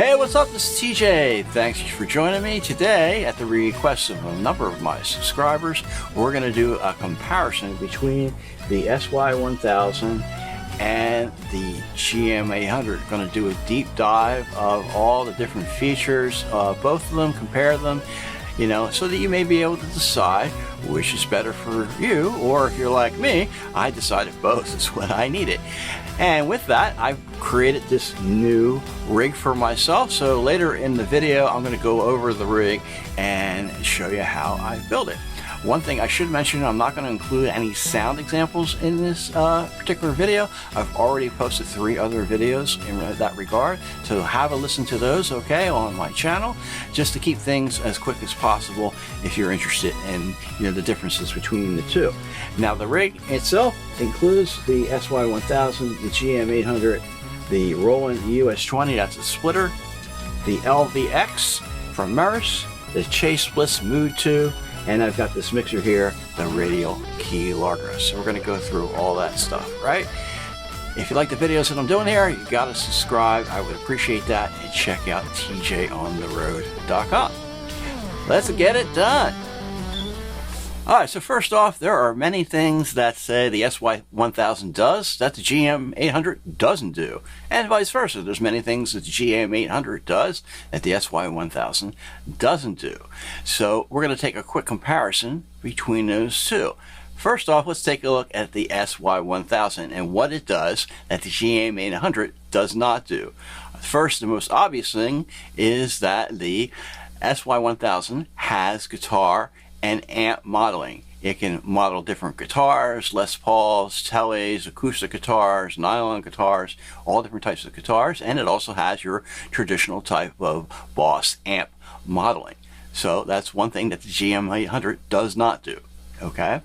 Hey, what's up? This is TJ. Thanks for joining me today. At the request of a number of my subscribers, we're going to do a comparison between the SY-1000 and the GM-800. Going to do a deep dive of all the different features of both of them, compare them, you know, so that you may be able to decide which is better for you, or if you're like me, I decided both is what I needed. And with that, I've created this new rig for myself. So later in the video, I'm going to go over the rig and show you how I built it. One thing I should mention, I'm not going to include any sound examples in this particular video. I've already posted 3 other videos in that regard, so have a listen to those, okay, on my channel, just to keep things as quick as possible if you're interested in, you know, the differences between the two. Now, the rig itself includes the SY-1000, the GM-800, the Roland US-20, that's a splitter, the LVX from Meris, the Chase Bliss Mood 2, and I've got this mixer here, the Radial Key Largo. So we're going to go through all that stuff, right? If you like the videos that I'm doing here, you got to subscribe. I would appreciate that. And check out tjontheroad.com. Let's get it done. All right, so first off, there are many things that say the SY-1000 does that the GM-800 doesn't do, and vice versa. There's many things that the GM-800 does that the SY-1000 doesn't do. So we're going to take a quick comparison between those two. First off, let's take a look at the SY-1000 and what it does that the GM-800 does not do. First, the most obvious thing is that the SY-1000 has guitar and amp modeling. It can model different guitars, Les Pauls, Teles, acoustic guitars, nylon guitars, all different types of guitars, and it also has your traditional type of Boss amp modeling. So that's one thing that the GM-800 does not do, okay?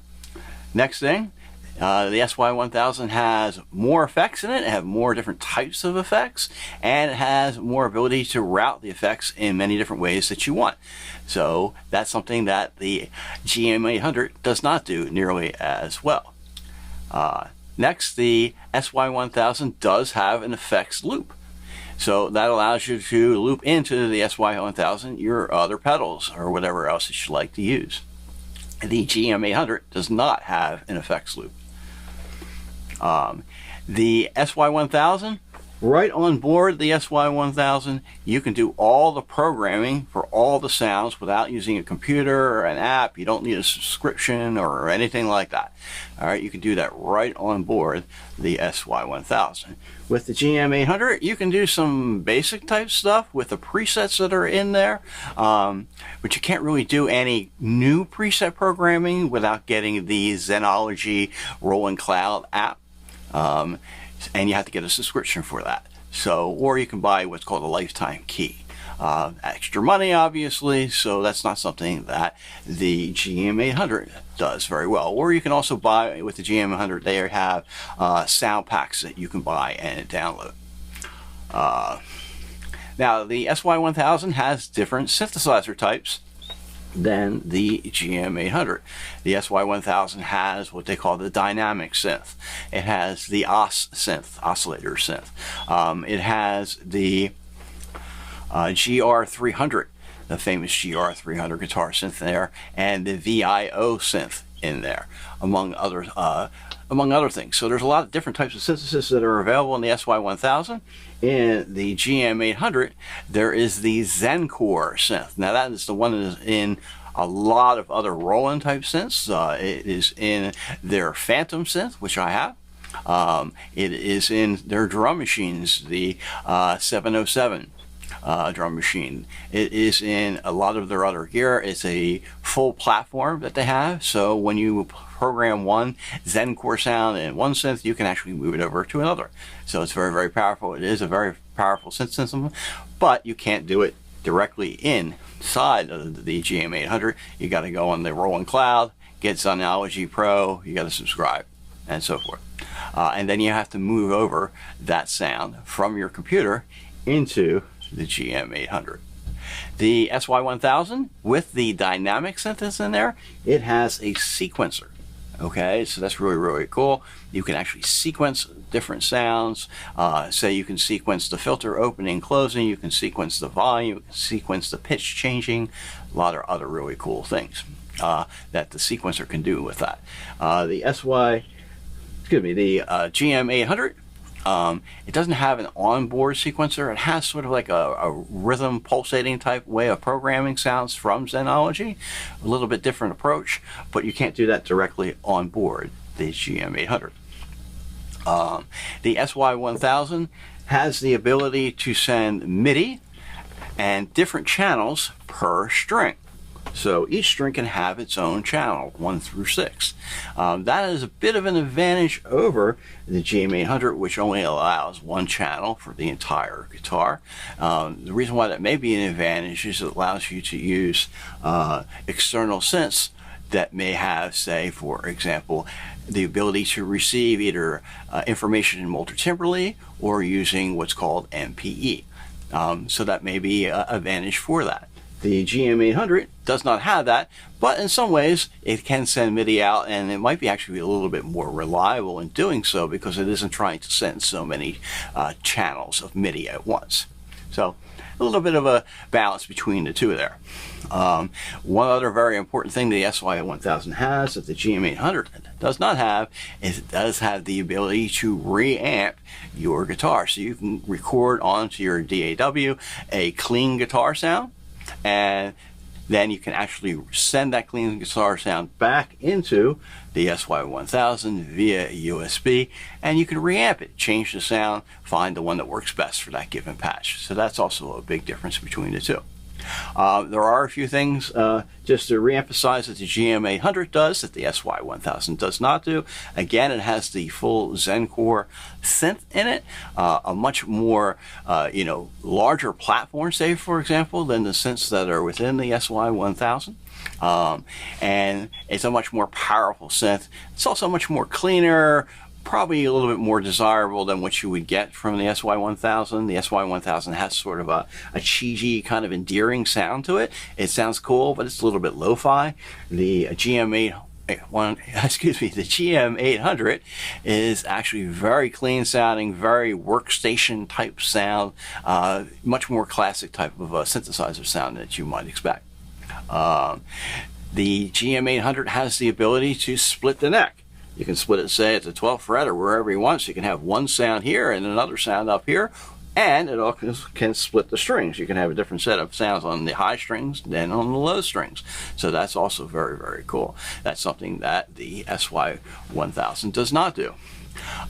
Next thing, the SY-1000 has more effects in it. It has more different types of effects, and it has more ability to route the effects in many different ways that you want. So that's something that the GM-800 does not do nearly as well. Next, the SY-1000 does have an effects loop. So that allows you to loop into the SY-1000 your other pedals or whatever else that you like to use. The GM-800 does not have an effects loop. The SY-1000, right on board the SY-1000, you can do all the programming for all the sounds without using a computer or an app. You don't need a subscription or anything like that. All right, you can do that right on board the SY-1000. With the GM-800, you can do some basic type stuff with the presets that are in there, but you can't really do any new preset programming without getting the Zenology Rolling Cloud app. And you have to get a subscription for that. So, or you can buy what's called a lifetime key. Extra money, obviously, so that's not something that the GM-800 does very well. Or you can also buy, with the GM-800, they have sound packs that you can buy and download. Now, the SY-1000 has different synthesizer types than the GM-800. The SY-1000 has what they call the dynamic synth. It has the synth, oscillator synth. It has the GR300, the famous GR300 guitar synth there, and the VIO synth in there, among other things. So there's a lot of different types of synthesis that are available in the SY-1000. In the GM-800, there is the Zencore synth. Now that is the one that is in a lot of other Roland type synths. It is in their Phantom synth, which I have. It is in their drum machines, the 707 drum machine. It is in a lot of their other gear. It's a full platform that they have, so when you program one Zencore sound in one synth, you can actually move it over to another. So it's very, very powerful. It is a very powerful synth system, but you can't do it directly inside of the GM-800. You got to go on the Rolling Cloud, get Zenology Pro, you got to subscribe, and so forth. And then you have to move over that sound from your computer into the GM-800. The SY-1000, with the dynamic synthesis in there, it has a sequencer. Okay, so that's really, really cool. You can actually sequence different sounds. Say you can sequence the filter opening, closing, you can sequence the volume, you can sequence the pitch changing, a lot of other really cool things that the sequencer can do with that. The GM-800, it doesn't have an onboard sequencer. It has sort of like a rhythm pulsating type way of programming sounds from Zenology. A little bit different approach, but you can't do that directly on board the GM-800. The SY-1000 has the ability to send MIDI and different channels per string. So each string can have its own channel, 1 through 6. That is a bit of an advantage over the GM-800, which only allows one channel for the entire guitar. The reason why that may be an advantage is it allows you to use external synths that may have, say, for example, the ability to receive either information multitimbrally or using what's called MKII. So that may be an advantage for that. The GM-800 does not have that, but in some ways it can send MIDI out, and it might be actually a little bit more reliable in doing so because it isn't trying to send so many channels of MIDI at once. So a little bit of a balance between the two there. One other very important thing the SY-1000 has that the GM-800 does not have is it does have the ability to reamp your guitar. So you can record onto your DAW a clean guitar sound, and then you can actually send that clean guitar sound back into the SY-1000 via USB, and you can reamp it, change the sound, find the one that works best for that given patch. So that's also a big difference between the two. There are a few things just to reemphasize that the GM-800 does that the SY-1000 does not do. Again, it has the full Zencore synth in it, a much more larger platform, say for example, than the synths that are within the SY-1000. And it's a much more powerful synth. It's also much more cleaner, probably a little bit more desirable than what you would get from the SY-1000. The SY-1000 has sort of a cheesy kind of endearing sound to it. It sounds cool, but it's a little bit lo-fi. The GM-800 is actually very clean sounding, very workstation type sound, much more classic type of synthesizer sound that you might expect. The GM-800 has the ability to split the neck. You can split it, say, at the 12th fret or wherever you want, so you can have one sound here and another sound up here, and it also can split the strings. You can have a different set of sounds on the high strings than on the low strings. So that's also very, very cool. That's something that the SY-1000 does not do.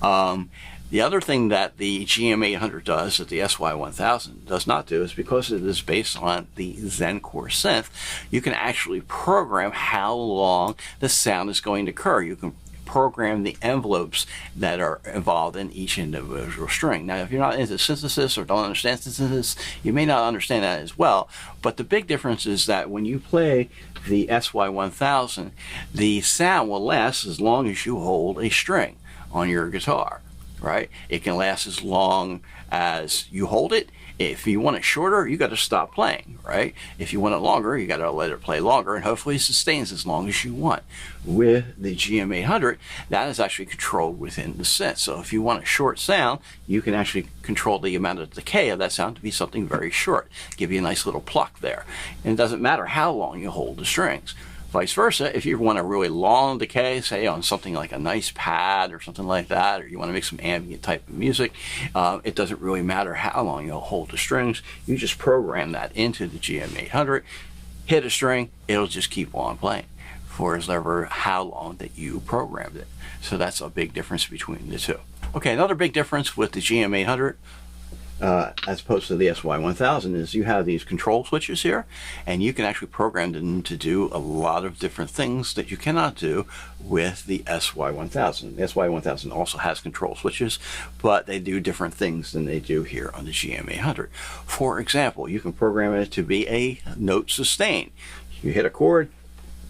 The other thing that the GM-800 does that the SY-1000 does not do is because it is based on the Zencore synth, you can actually program how long the sound is going to occur. You can program the envelopes that are involved in each individual string. Now, if you're not into synthesis or don't understand synthesis, you may not understand that as well, but the big difference is that when you play the SY-1000, the sound will last as long as you hold a string on your guitar, right? It can last as long as you hold it. If you want it shorter, you got to stop playing, right? If you want it longer, you got to let it play longer, and hopefully it sustains as long as you want. With the GM-800, that is actually controlled within the synth. So if you want a short sound, you can actually control the amount of decay of that sound to be something very short. Give you a nice little pluck there. And it doesn't matter how long you hold the strings. Vice versa, if you want a really long decay, say on something like a nice pad or something like that, or you want to make some ambient type of music, it doesn't really matter how long you'll hold the strings. You just program that into the GM-800, hit a string, it'll just keep on playing for as ever how long that you programmed it. So that's a big difference between the two. Okay, another big difference with the GM-800 as opposed to the SY-1000 is you have these control switches here, and you can actually program them to do a lot of different things that you cannot do with the SY-1000. The SY-1000 also has control switches, but they do different things than they do here on the GM-800. For example, you can program it to be a note sustain. You hit a chord,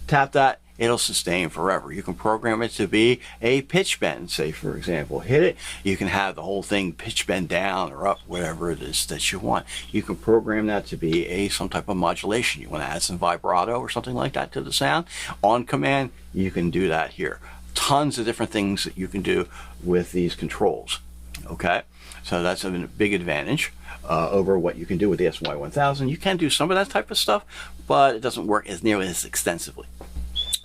tap that, it'll sustain forever. You can program it to be a pitch bend, say for example. Hit it, you can have the whole thing pitch bend down or up, whatever it is that you want. You can program that to be some type of modulation. You want to add some vibrato or something like that to the sound. On command, you can do that here. tons of different things that you can do with these controls. Okay, so that's a big advantage over what you can do with the SY-1000. You can do some of that type of stuff, but it doesn't work as nearly as extensively.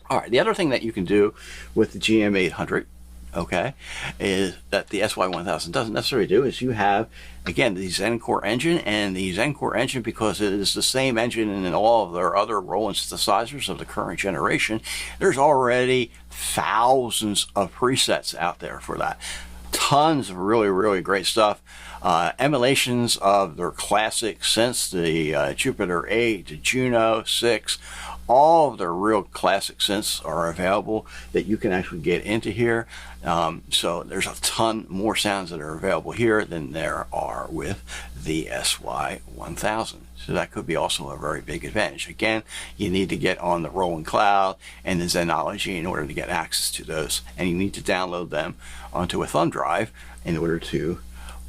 All right, the other thing that you can do with the GM-800, okay, is that the SY-1000 doesn't necessarily do, is you have, again, the Zen Core engine, and the Zen Core engine, because it is the same engine in all of their other Roland synthesizers of the current generation, there's already thousands of presets out there for that. Tons of really, really great stuff. Emulations of their classic synths, the Jupiter 8, the Juno 6, all of their real classic synths are available that you can actually get into here. So there's a ton more sounds that are available here than there are with the SY-1000. So that could be also a very big advantage. Again, you need to get on the Roland Cloud and the Zenology in order to get access to those. And you need to download them onto a thumb drive in order to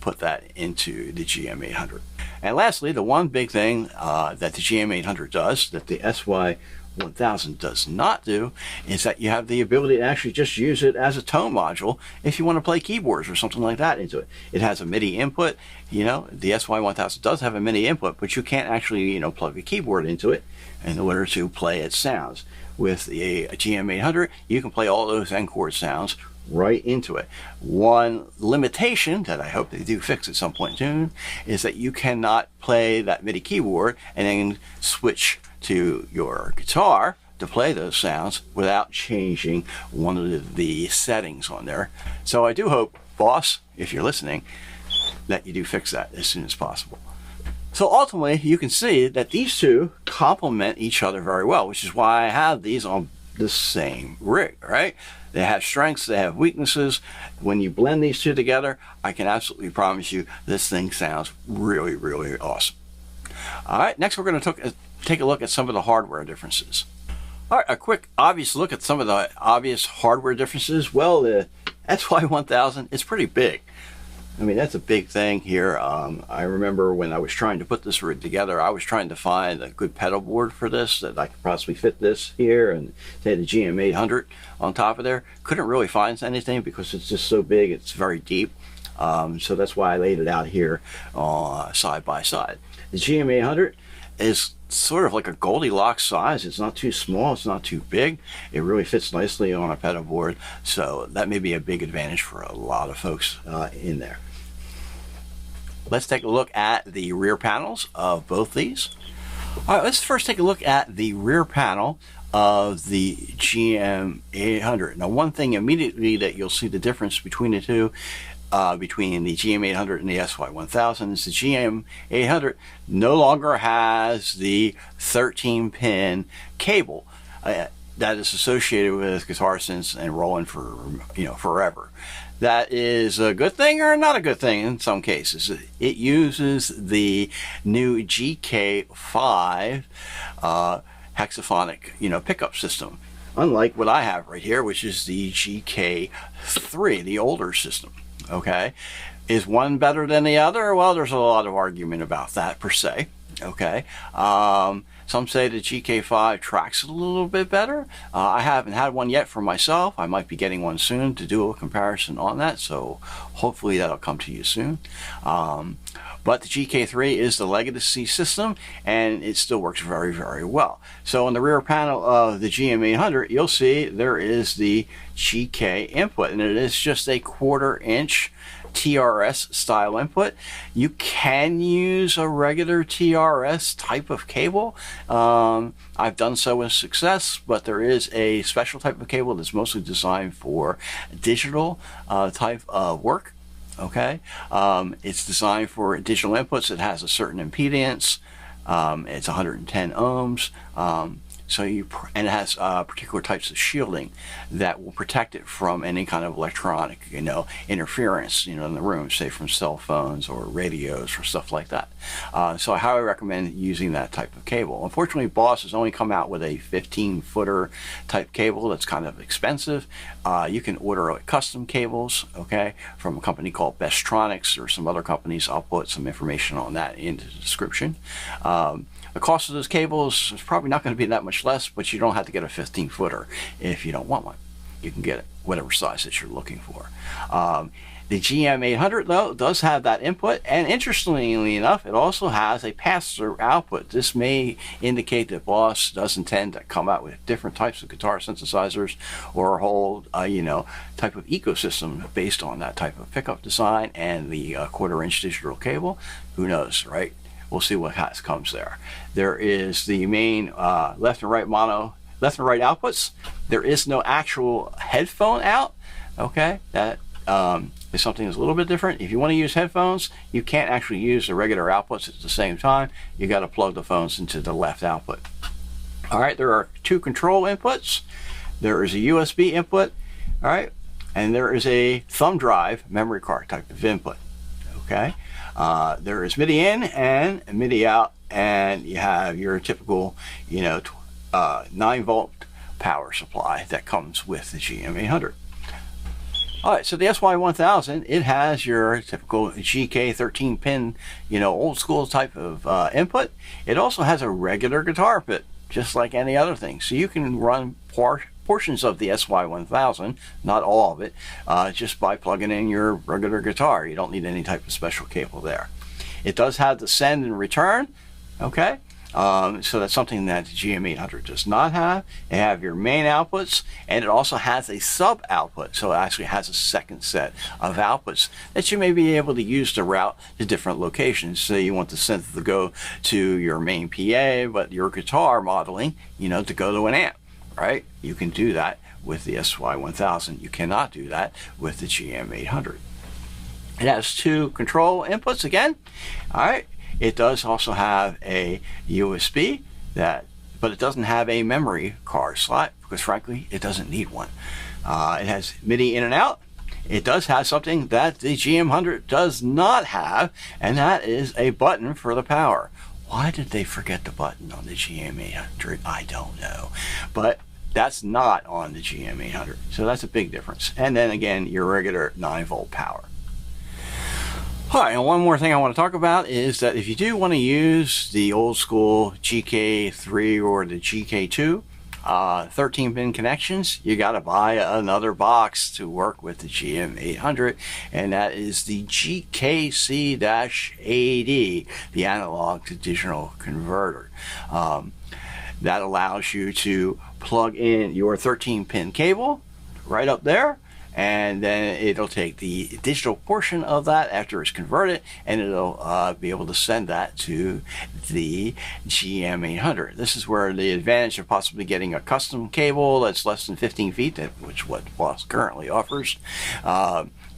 put that into the GM-800. And lastly, the one big thing that the GM-800 does that the SY-1000 does not do is that you have the ability to actually just use it as a tone module if you want to play keyboards or something like that into it. It has a MIDI input. You know, the SY-1000 does have a MIDI input, but you can't actually, you know, plug a keyboard into it in order to play its sounds. With the GM-800, you can play all those N-chord sounds right into it. One limitation that I hope they do fix at some point soon is that you cannot play that MIDI keyboard and then switch to your guitar to play those sounds without changing one of the settings on there. So I do hope, boss, if you're listening, that you do fix that as soon as possible. So ultimately, you can see that these two complement each other very well, which is why I have these on the same rig, right? They have strengths, they have weaknesses. When you blend these two together, I can absolutely promise you this thing sounds really, really awesome. All right, next we're going to take a look at some of the hardware differences. All right, a quick obvious look at some of the obvious hardware differences. Well, the SY-1000 is pretty big. I mean, that's a big thing here. I remember when I was trying to put this rig together, I was trying to find a good pedal board for this that I could possibly fit this here and say the GM-800 on top of there. Couldn't really find anything because it's just so big, it's very deep. So that's why I laid it out here side by side. The GM-800 is sort of like a Goldilocks size. It's not too small, it's not too big. It really fits nicely on a pedal board, so that may be a big advantage for a lot of folks in there. Let's take a look at the rear panels of both these. All right, let's first take a look at the rear panel of the GM-800. Now, one thing immediately that you'll see the difference between the two, between the GM-800 and the SY-1000, is the GM-800 no longer has the 13-pin cable that is associated with guitar synths and Roland for, you know, forever. That is a good thing or not a good thing in some cases. It uses the new GK5 hexaphonic, you know, pickup system, unlike what I have right here, which is the GK3, the older system. Okay, is one better than the other? Well, there's a lot of argument about that per se. Okay, some say the GK5 tracks it a little bit better. I haven't had one yet for myself. I might be getting one soon to do a comparison on that, so hopefully that'll come to you soon. But the GK3 is the legacy system, and it still works very, very well. So on the rear panel of the GM-800, you'll see there is the GK input, and it is just a 1/4 inch TRS style input. You can use a regular TRS type of cable. I've done so with success, but there is a special type of cable that's mostly designed for digital type of work. Okay, it's designed for digital inputs. It has a certain impedance. It's 110 ohms. And it has particular types of shielding that will protect it from any kind of electronic, you know, interference, you know, in the room, say from cell phones or radios or stuff like that. So I highly recommend using that type of cable. Unfortunately, Boss has only come out with a 15-footer type cable that's kind of expensive. You can order custom cables, okay, from a company called Best-Tronics or some other companies. I'll put some information on that in the description. The cost of those cables is probably not going to be that much less, but you don't have to get a 15-footer if you don't want one. you can get it whatever size that you're looking for. The GM-800 though does have that input, and interestingly enough, it also has a pass-through output. This may indicate that Boss does intend to come out with different types of guitar synthesizers, or a whole type of ecosystem based on that type of pickup design and the 1/4-inch digital cable. Who knows, right? We'll see what comes there. There is the main left and right outputs. There is no actual headphone out. Okay, that is something that's a little bit different. If you want to use headphones, you can't actually use the regular outputs at the same time. You got to plug the phones into the left output. All right, there are 2 control inputs. There is a USB input, all right, and there is a thumb drive memory card type of input. Okay, there is MIDI in and MIDI out, and you have your typical 9-volt power supply that comes with the GM-800. All right, so the SY-1000, it has your typical GK 13-pin, old school type of input. It also has a regular guitar pit, just like any other thing. So you can run portions of the SY-1000, not all of it, just by plugging in your regular guitar. You don't need any type of special cable there. It does have the send and return, okay? So that's something that the GM-800 does not have. They have your main outputs, and it also has a sub output. So it actually has a second set of outputs that you may be able to use to route to different locations. So you want the synth to go to your main PA, but your guitar modeling, to go to an amp, right? You can do that with the SY-1000. You cannot do that with the GM-800. It has 2 control inputs again, all right? It does also have a USB, but it doesn't have a memory card slot because frankly it doesn't need one. It has MIDI in and out. It does have something that the GM-100 does not have, and that is a button for the power. Why did they forget the button on the GM-800? I don't know, but that's not on the GM-800, so that's a big difference. And then again, your regular 9-volt power. All right, and one more thing I want to talk about is that if you do want to use the old school GK3 or the GK2 13-pin connections, you got to buy another box to work with the GM-800, and that is the GKC-AD, the analog to digital converter. That allows you to plug in your 13-pin cable right up there, and then it'll take the digital portion of that after it's converted, and it'll be able to send that to the GM-800. This is where the advantage of possibly getting a custom cable that's less than 15 feet, which what Boss currently offers,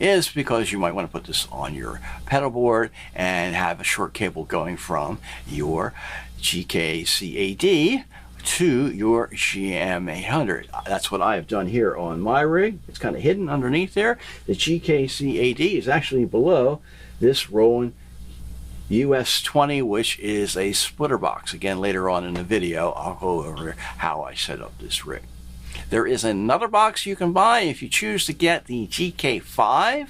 is because you might want to put this on your pedal board and have a short cable going from your GKC-AD to your GM-800. That's what I have done here on my rig. It's kind of hidden underneath there. The GKC-AD is actually below this Roland US-20, which is a splitter box. Again, later on in the video, I'll go over how I set up this rig. There is another box you can buy if you choose to get the GK5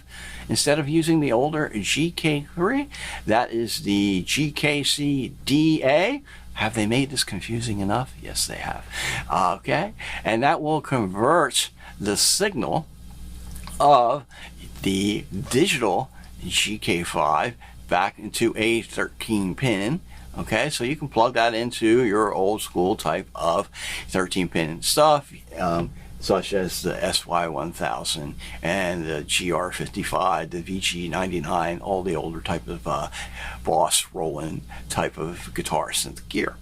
instead of using the older GK3. That is the GKC-DA. Have they made this confusing enough? Yes, they have. Okay, and that will convert the signal of the digital GK5 back into a 13-pin. Okay, so you can plug that into your old school type of 13-pin stuff, such as the SY-1000 and the GR55, the VG99, all the older type of Boss Roland type of guitar synth gear.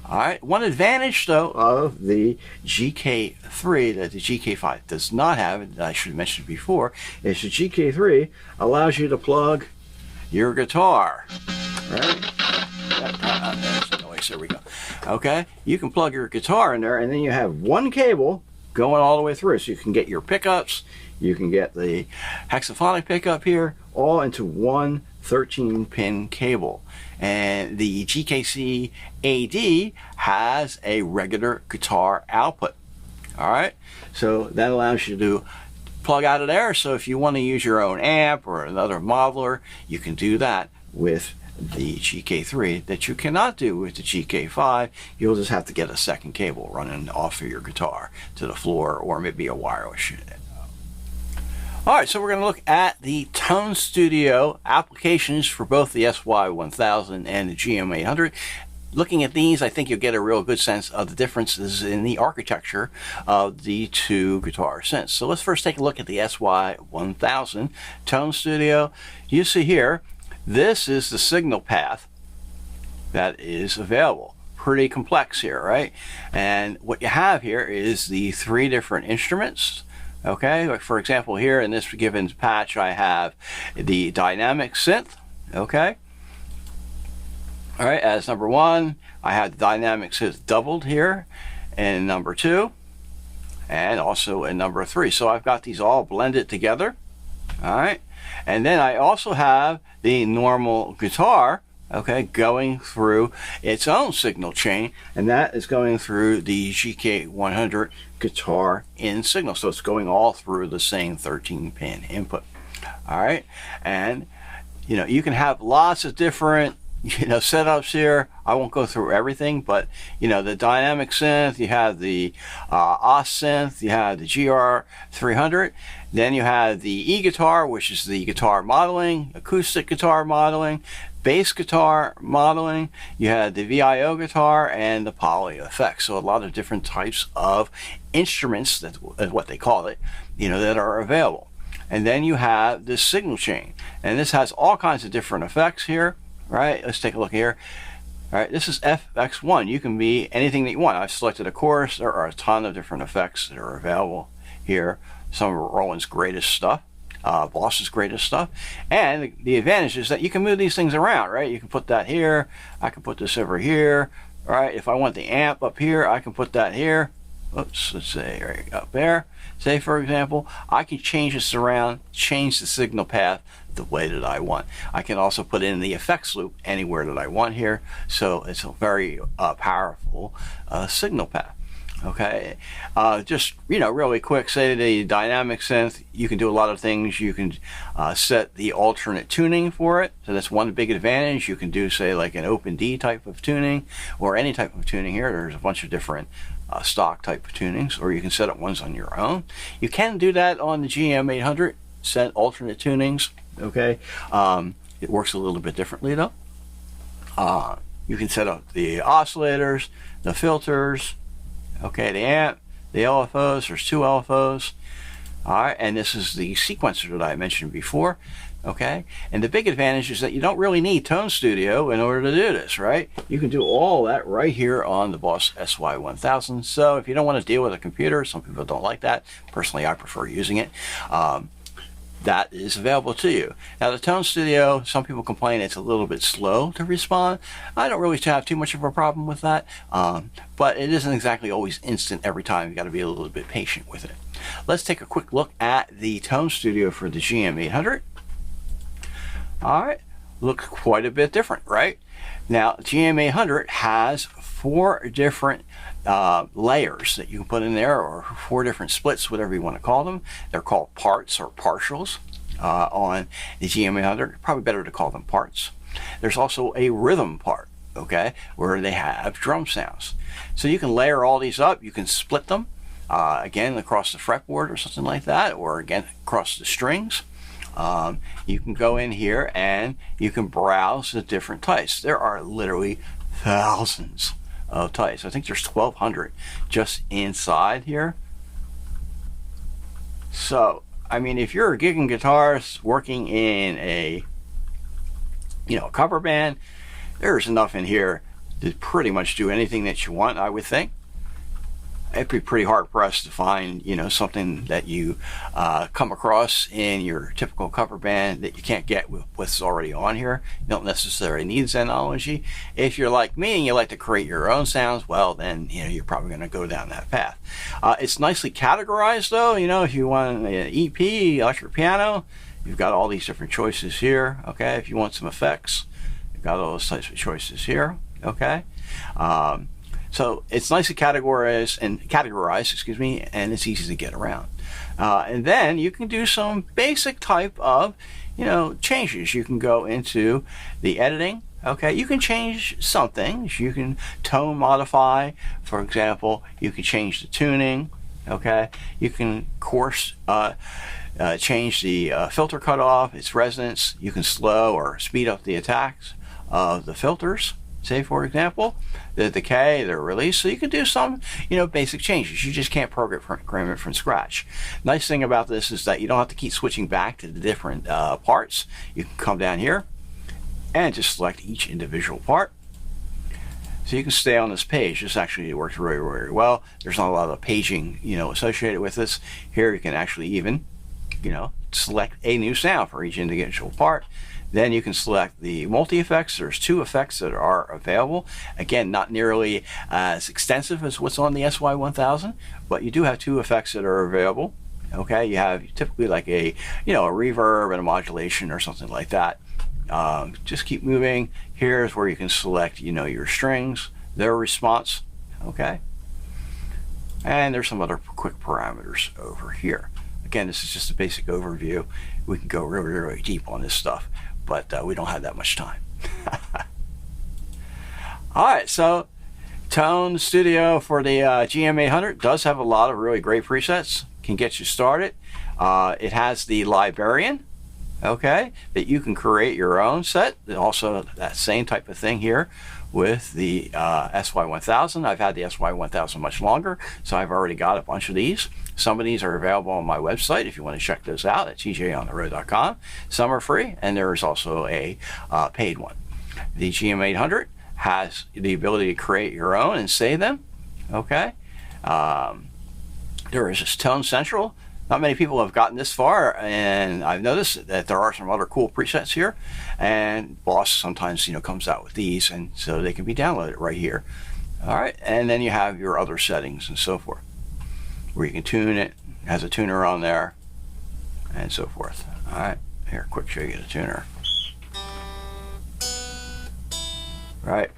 All right, one advantage though of the GK3 that the GK5 does not have, that I should have mentioned before, is the GK3 allows you to plug your guitar, right? There's the noise, there we go. Okay, you can plug your guitar in there, and then you have one cable going all the way through, so you can get your pickups, you can get the hexaphonic pickup here, all into one 13-pin cable. And the GKC-AD has a regular guitar output. All right, so that allows you to plug out of there. So if you want to use your own amp or another modeler, you can do that with the GK3 that you cannot do with the GK5. You'll just have to get a second cable running off of your guitar to the floor, or maybe a wireless unit. Alright, so we're going to look at the Tone Studio applications for both the SY-1000 and the GM-800. Looking at these, I think you'll get a real good sense of the differences in the architecture of the two guitar synths. So let's first take a look at the SY-1000 Tone Studio. You see here, this is the signal path that is available. Pretty complex here, right? And what you have here is the three different instruments. Okay, like for example, here in this given patch, I have the dynamic synth. Okay, all right, as number one, I have the dynamic synth doubled here, and number two, and also in number three. So I've got these all blended together. All right, and then I also have the normal guitar, okay, going through its own signal chain, and that is going through the GK100 guitar in signal. So it's going all through the same 13-pin input. All right, and you know, you can have lots of different setups here. I won't go through everything, but the dynamic synth, you have the OS synth, you have the GR300, then you have the e-guitar, which is the guitar modeling, acoustic guitar modeling, bass guitar modeling, you have the VIO guitar, and the poly effects. So a lot of different types of instruments, that's what they call it, that are available. And then you have this signal chain, and this has all kinds of different effects here, right? Let's take a look here. All right, this is FX1. You can be anything that you want. I've selected a chorus. There are a ton of different effects that are available here. Some of Roland's greatest stuff. Boss's greatest stuff. And the advantage is that you can move these things around, right? You can put that here. I can put this over here. All right, if I want the amp up here, I can put that here. Oops, let's say right up there. Say, for example, I can change this around, change the signal path the way that I want. I can also put in the effects loop anywhere that I want here. So it's a very powerful signal path. Okay, just really quick, say the dynamic synth, you can do a lot of things. You can set the alternate tuning for it, so that's one big advantage. You can do, say, like an open D type of tuning, or any type of tuning here. There's a bunch of different stock type of tunings, or you can set up ones on your own. You can do that on the GM-800, set alternate tunings. Okay, it works a little bit differently though. You can set up the oscillators, the filters, okay, the amp, the LFOs. There's two LFOs. All right, and this is the sequencer that I mentioned before. Okay, and the big advantage is that you don't really need Tone Studio in order to do this, right? You can do all that right here on the Boss SY-1000. So if you don't want to deal with a computer, some people don't like that. Personally, I prefer using it. That is available to you. Now the Tone Studio, some people complain it's a little bit slow to respond. I don't really have too much of a problem with that, but it isn't exactly always instant every time. You got to be a little bit patient with it. Let's take a quick look at the Tone Studio for the GM-800. All right, looks quite a bit different, right? Now GM-800 has 4 different layers that you can put in there, or 4 different splits, whatever you want to call them. They're called parts or partials on the GM-800. Probably better to call them parts. There's also a rhythm part, okay, where they have drum sounds. So you can layer all these up. You can split them again across the fretboard or something like that, or again across the strings. You can go in here and you can browse the different types. There are literally thousands of types. I think there's 1,200 just inside here. So, I mean, if you're a gigging guitarist working in a cover band, there's enough in here to pretty much do anything that you want, I would think. It'd be pretty hard pressed to find, something that you come across in your typical cover band that you can't get with what's already on here. You don't necessarily need Xenology. If you're like me and you like to create your own sounds, well, then you're probably going to go down that path. It's nicely categorized, though. If you want an EP, electric piano, you've got all these different choices here. Okay, if you want some effects, you've got all those types of choices here. Okay. So it's nicely categorized, excuse me, and it's easy to get around. And then you can do some basic type of, changes. You can go into the editing. Okay, you can change some things. You can tone modify, for example. You can change the tuning. Okay, you can, of course, change the filter cutoff, its resonance. You can slow or speed up the attacks of the filters. Say, for example, the decay, the release. So you can do some, basic changes. You just can't program it from scratch. Nice thing about this is that you don't have to keep switching back to the different parts. You can come down here and just select each individual part. So you can stay on this page. This actually works really, really well. There's not a lot of paging, associated with this. Here you can actually even, select a new sound for each individual part. Then you can select the multi-effects. There's 2 effects that are available. Again, not nearly as extensive as what's on the SY-1000, but you do have 2 effects that are available. Okay, you have typically like a, a reverb and a modulation or something like that. Just keep moving. Here's where you can select, your strings, their response. Okay, and there's some other quick parameters over here. Again, this is just a basic overview. We can go really, really deep on this stuff, but we don't have that much time. All right, so Tone Studio for the GM-800 does have a lot of really great presets. Can get you started. It has the librarian, okay, that you can create your own set. Also, that same type of thing here with the SY-1000. I've had the SY-1000 much longer, so I've already got a bunch of these. Some of these are available on my website if you want to check those out at tjontheroad.com. Some are free, and there is also a paid one. The GM-800 has the ability to create your own and save them. Okay. There is this Tone Central. Not many people have gotten this far, and I've noticed that there are some other cool presets here, and Boss sometimes comes out with these, and so they can be downloaded right here. All right, and then you have your other settings and so forth, where you can tune it. It has a tuner on there, and so forth. All right, here, quick show you the tuner. Right,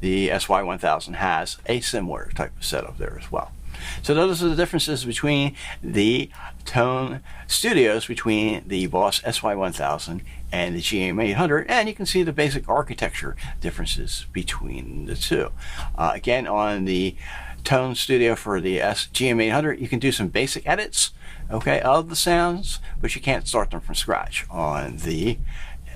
the SY-1000 has a similar type of setup there as well. So those are the differences between the Tone Studios, between the Boss SY-1000 and the GM-800, and you can see the basic architecture differences between the two. Again, on the Tone Studio for the GM-800, you can do some basic edits, okay, of the sounds, but you can't start them from scratch. On the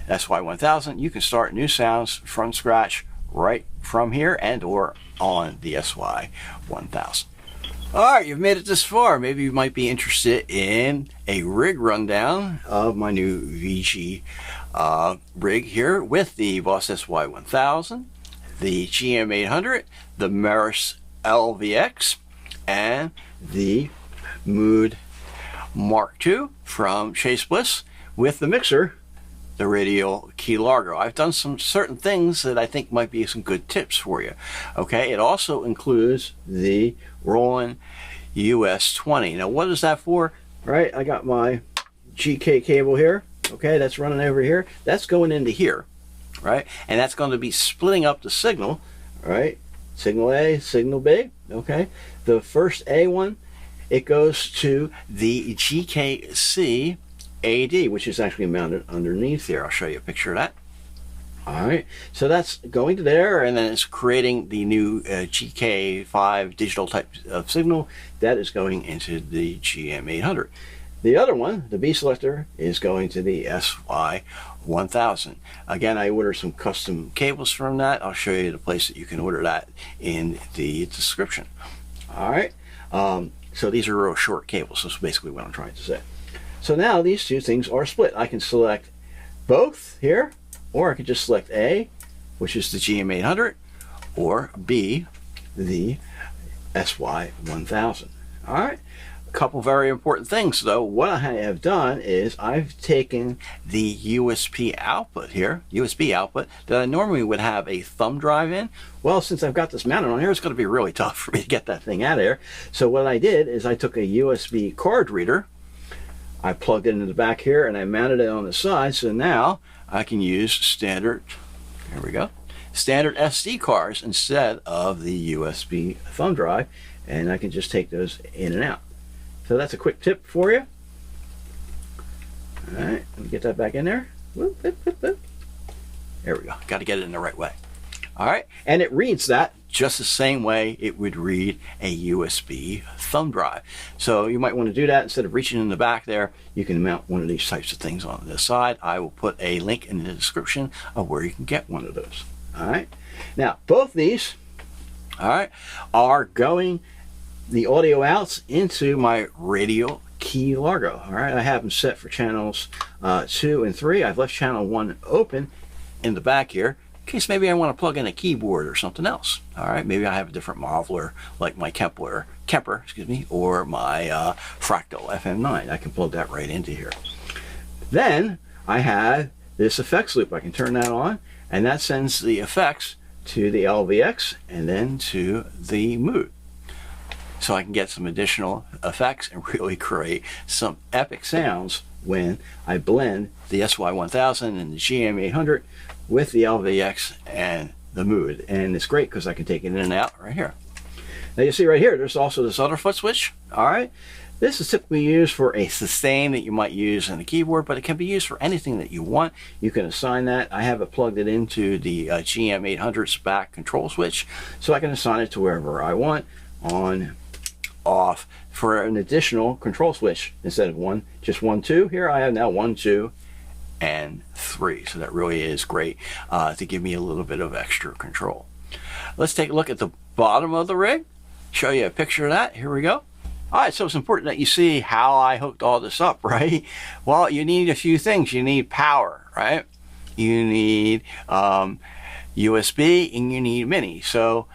SY-1000, you can start new sounds from scratch right from here and or on the SY-1000. All right, you've made it this far. Maybe you might be interested in a rig rundown of my new VG rig here with the Boss SY-1000, the GM-800, the Meris LVX, and the Mood Mark II from Chase Bliss with the mixer, the Radial Key Largo. I've done some certain things that I think might be some good tips for you. Okay, it also includes the Roland US-20. Now, what is that for? Right, I got my GK cable here. Okay, that's running over here. That's going into here, right? And that's going to be splitting up the signal, right? Signal A, signal B. Okay, the first A one, it goes to the GKC-AD, which is actually mounted underneath here. I'll show you a picture of that. All right, so that's going to there, and then it's creating the new GK5 digital type of signal that is going into the GM-800. The other one, the B selector, is going to the SY-1000. Again, I ordered some custom cables from that. I'll show you the place that you can order that in the description. All right, so these are real short cables. That's basically what I'm trying to say. So now these two things are split. I can select both here, or I could just select A, which is the GM-800, or B, the SY-1000. All right, a couple very important things though. What I have done is I've taken the USB output here, USB output, that I normally would have a thumb drive in. Well, since I've got this mounted on here, it's going to be really tough for me to get that thing out of there. So what I did is I took a USB card reader, I plugged it into the back here, and I mounted it on the side, so now I can use standard, here we go, standard SD cards instead of the USB thumb drive, and I can just take those in and out. So that's a quick tip for you. All right, let me get that back in there. Whoop, whoop, whoop, whoop. There we go. Got to get it in the right way. All right, and it reads that just the same way it would read a USB thumb drive. So you might want to do that. Instead of reaching in the back there, you can mount one of these types of things on the side. I will put a link in the description of where you can get one of those. All right, now both these, all right, are going the audio outs into my Radial Key Largo. All right, I have them set for channels 2 and 3. I've left channel 1 open in the back here, in case maybe I want to plug in a keyboard or something else. All right, maybe I have a different modeler like my Kemper, excuse me, or my Fractal FM9. I can plug that right into here. Then I have this effects loop. I can turn that on, and that sends the effects to the LVX and then to the mood. So I can get some additional effects and really create some epic sounds when I blend the SY-1000 and the GM-800 with the LVX and the mood. And it's great because I can take it in and out right here. Now you see right here, there's also this other foot switch. All right, this is typically used for a sustain that you might use in a keyboard, but it can be used for anything that you want. You can assign that. I have it plugged it into the GM-800's back control switch, so I can assign it to wherever I want, on, off, for an additional control switch. Instead of just 1, 2, here I have now 1, 2, and 3. So that really is great to give me a little bit of extra control. Let's take a look at the bottom of the rig, show you a picture of that. Here we go. All right, so it's important that you see how I hooked all this up, right? Well, you need a few things. You need power, right? You need USB, and you need mini. So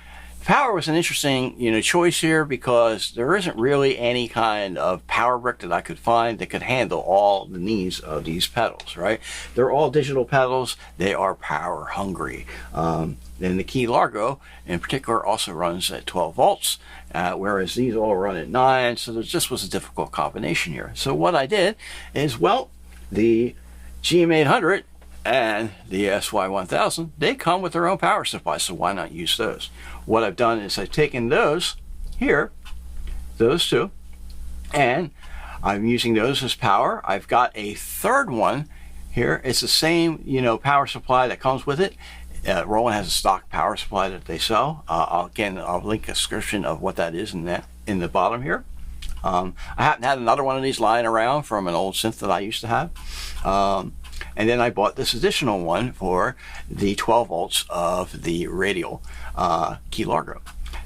power was an interesting, choice here, because there isn't really any kind of power brick that I could find that could handle all the needs of these pedals, right? They're all digital pedals. They are power hungry. And the Key Largo in particular also runs at 12 volts, whereas these all run at 9. So there just was a difficult combination here. So what I did is, well, the GM-800 and the SY-1000, they come with their own power supply, so why not use those? What I've done is I've taken those here, those two, and I'm using those as power. I've got a third one here. It's the same, power supply that comes with it. Roland has a stock power supply that they sell. I'll link a description of what that is in the bottom here. I happen to have another one of these lying around from an old synth that I used to have. And then I bought this additional one for the 12 volts of the Radial Key Largo.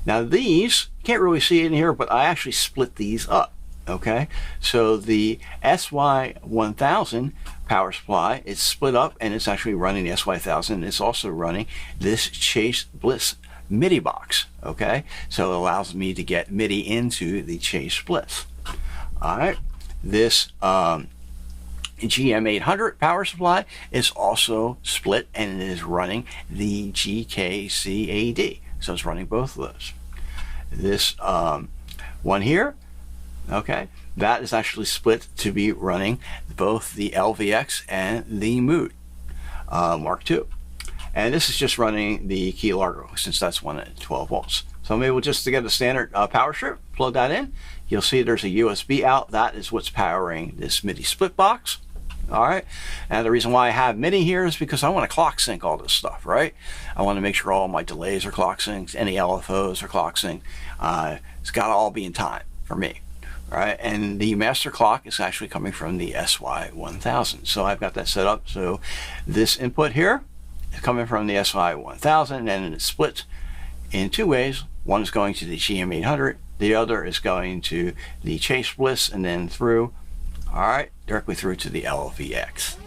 Now these, you can't really see it in here, but I actually split these up, okay? So the SY-1000 power supply is split up, and it's actually running the SY-1000. It's also running this Chase Bliss MIDI box, okay? So it allows me to get MIDI into the Chase Bliss. All right, this GM-800 power supply is also split, and it is running the GKC-AD. So it's running both of those. This one here, okay, that is actually split to be running both the LVX and the Mood Mark II. And this is just running the Key Largo, since that's one at 12 volts. So I'm able just to get a standard power strip, plug that in. You'll see there's a USB out. That is what's powering this MIDI split box. All right, and the reason why I have MIDI here is because I want to clock sync all this stuff, right? I want to make sure all my delays are clock synced, any LFOs are clock synced. It's got to all be in time for me, right? And the master clock is actually coming from the SY-1000. So I've got that set up. So this input here is coming from the SY-1000, and then it's split in two ways. One is going to the GM-800, the other is going to the Chase Bliss, and then through, all right, directly through to the LVX.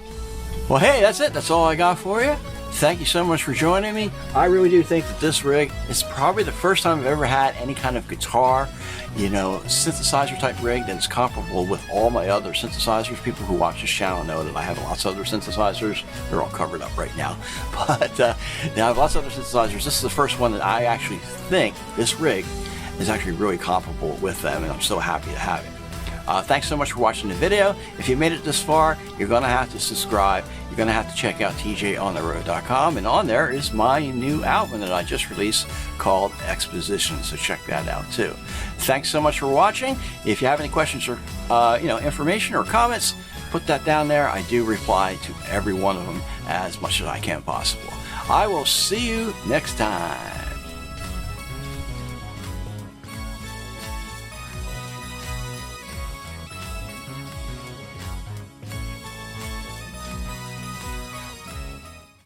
Well, hey, that's it. That's all I got for you. Thank you so much for joining me. I really do think that this rig is probably the first time I've ever had any kind of guitar, synthesizer type rig that's comparable with all my other synthesizers. People who watch this channel know that I have lots of other synthesizers. They're all covered up right now. But I have lots of other synthesizers. This is the first one that I actually think this rig is actually really comparable with them, and I'm so happy to have it. Thanks so much for watching the video. If you made it this far, you're going to have to subscribe. You're going to have to check out tjontheroad.com, and on there is my new album that I just released called Exposition, so check that out too. Thanks so much for watching. If you have any questions or information or comments, put that down there. I do reply to every one of them as much as I can possible. I will see you next time.